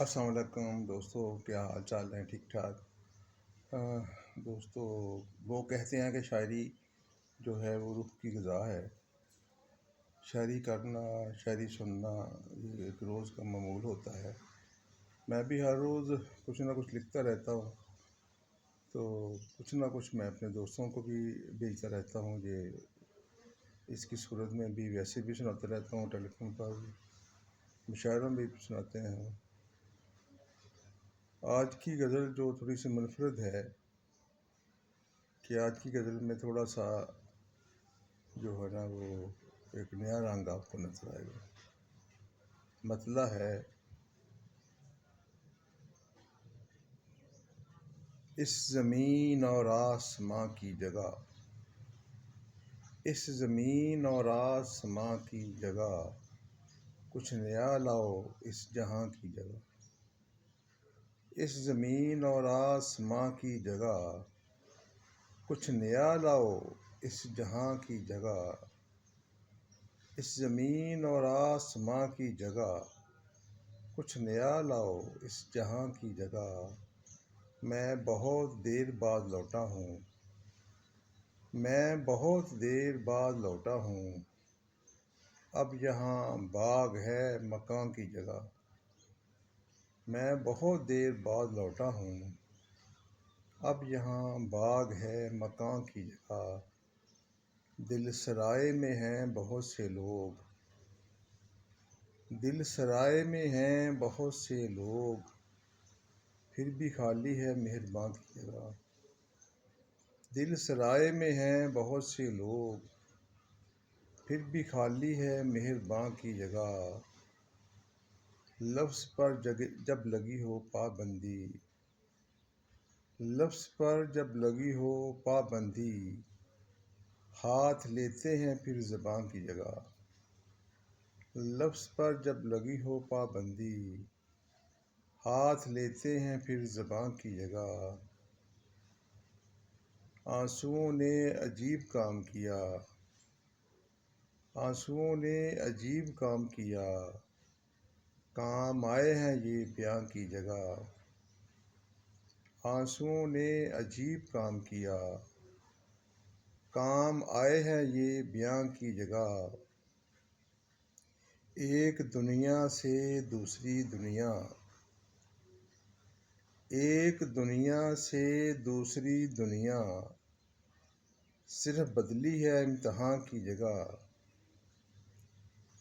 السلام علیکم دوستو، کیا حال چال ہیں؟ ٹھیک ٹھاک؟ دوستو، وہ کہتے ہیں کہ شاعری جو ہے وہ روح کی غذا ہے۔ شاعری کرنا، شاعری سننا یہ ایک روز کا معمول ہوتا ہے۔ میں بھی ہر روز کچھ نہ کچھ لکھتا رہتا ہوں، تو کچھ نہ کچھ میں اپنے دوستوں کو بھی بھیجتا رہتا ہوں۔ یہ اس کی صورت میں بھی ویسے بھی سناتا رہتا ہوں، ٹیلی فون پر بھی، مشاعروں میں بھی سناتے ہیں۔ آج کی غزل جو تھوڑی سی منفرد ہے کہ آج کی غزل میں تھوڑا سا جو ہے نا وہ ایک نیا رنگ آپ کو نظر آئے گا۔ مطلب ہے اس زمین اور آسماں کی جگہ، اس زمین اور آسماں کی جگہ، کچھ نیا لاؤ اس جہاں کی جگہ۔ اس زمین اور آسماں کی جگہ، کچھ نیا لاؤ اس جہاں کی جگہ۔ اس زمین اور آسماں کی جگہ، کچھ نیا لاؤ اس جہاں کی جگہ۔ میں بہت دیر بعد لوٹا ہوں، میں بہت دیر بعد لوٹا ہوں، اب یہاں باغ ہے مکاں کی جگہ۔ میں بہت دیر بعد لوٹا ہوں، اب یہاں باغ ہے مکاں کی جگہ۔ دل سرائے میں ہیں بہت سے لوگ، دل سرائے میں ہیں بہت سے لوگ، پھر بھی خالی ہے مہرباں کی جگہ۔ دل سرائے میں ہیں بہت سے لوگ، پھر بھی خالی ہے مہرباں کی جگہ۔ لفظ پر جب لگی ہو پابندی، لفظ پر جب لگی ہو پابندی، ہاتھ لیتے ہیں پھر زباں کی جگہ۔ لفظ پر جب لگی ہو پابندی، ہاتھ لیتے ہیں پھر زباں کی جگہ۔ آنسوؤں نے عجیب کام کیا، آنسوؤں نے عجیب کام کیا، کام آئے ہیں یہ بیاں کی جگہ۔ آنسوؤں نے عجیب کام کیا، کام آئے ہیں یہ بیاں کی جگہ۔ ایک دنیا سے دوسری دنیا، ایک دنیا سے دوسری دنیا، صرف بدلی ہے امتحاں کی جگہ۔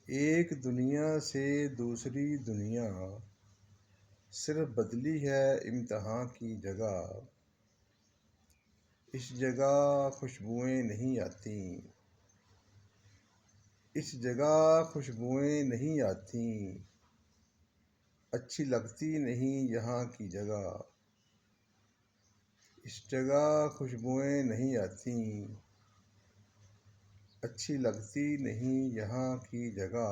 ایک دنیا سے دوسری دنیا، صرف بدلی ہے امتحاں کی جگہ۔ اس جگہ خوشبوئیں نہیں آتیں، اس جگہ خوشبوئیں نہیں آتیں، اچھی لگتی نہیں یہاں کی جگہ۔ اس جگہ خوشبوئیں نہیں آتیں، اچھی لگتی نہیں یہاں کی جگہ۔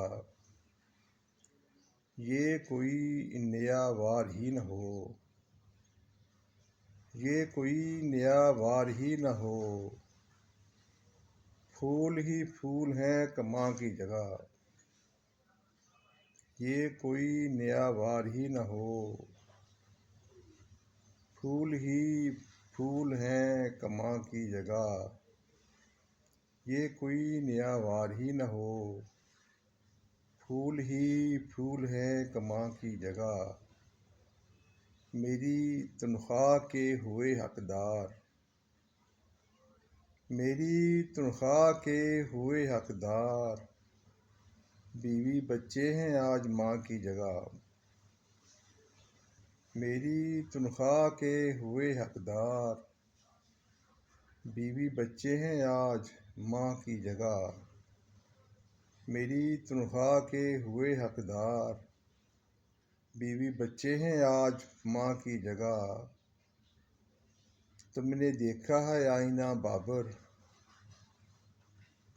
یہ کوئی نیا وار ہی نہ ہو، یہ کوئی نیا وار ہی نہ ہو، پھول ہی پھول ہیں کماں کی جگہ۔ یہ کوئی نیا وار ہی نہ ہو، پھول ہی پھول ہیں کماں کی جگہ۔ یہ کوئی نیا وار ہی نہ ہو، پھول ہی پھول ہیں کماں کی جگہ۔ میری تنخواہ کے ہوئے حقدار، میری تنخواہ کے ہوئے حقدار، بیوی بچے ہیں آج ماں کی جگہ۔ میری تنخواہ کے ہوئے حقدار، بیوی بچے ہیں آج ماں کی جگہ۔ میری تنخواہ کے ہوئے حقدار، بیوی بچے ہیں آج ماں کی جگہ۔ تم نے دیکھا ہے آئینہ بابر،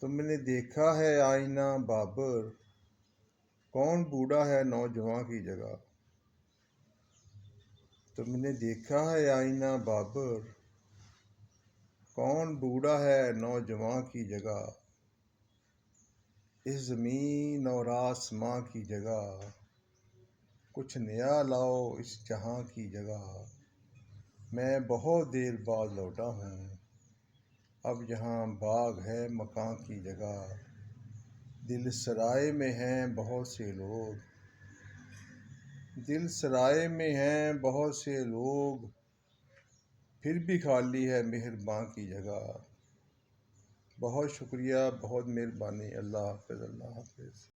تم نے دیکھا ہے آئینہ بابر، کون بوڑھا ہے نوجواں کی جگہ۔ تم نے دیکھا ہے آئینہ بابر، کون بوڑھا ہے نوجواں کی جگہ۔ اس زمین اور آسماں کی جگہ، کچھ نیا لاؤ اس جہاں کی جگہ، میں بہت دیر بعد لوٹا ہوں، اب یہاں باغ ہے مکاں کی جگہ، دل سرائے میں ہیں بہت سے لوگ، دل سرائے میں ہیں بہت سے لوگ، پھر بھی خالی ہے مہرباں کی جگہ۔ بہت شکریہ، بہت مہربانی۔ اللہ حافظ، اللہ حافظ۔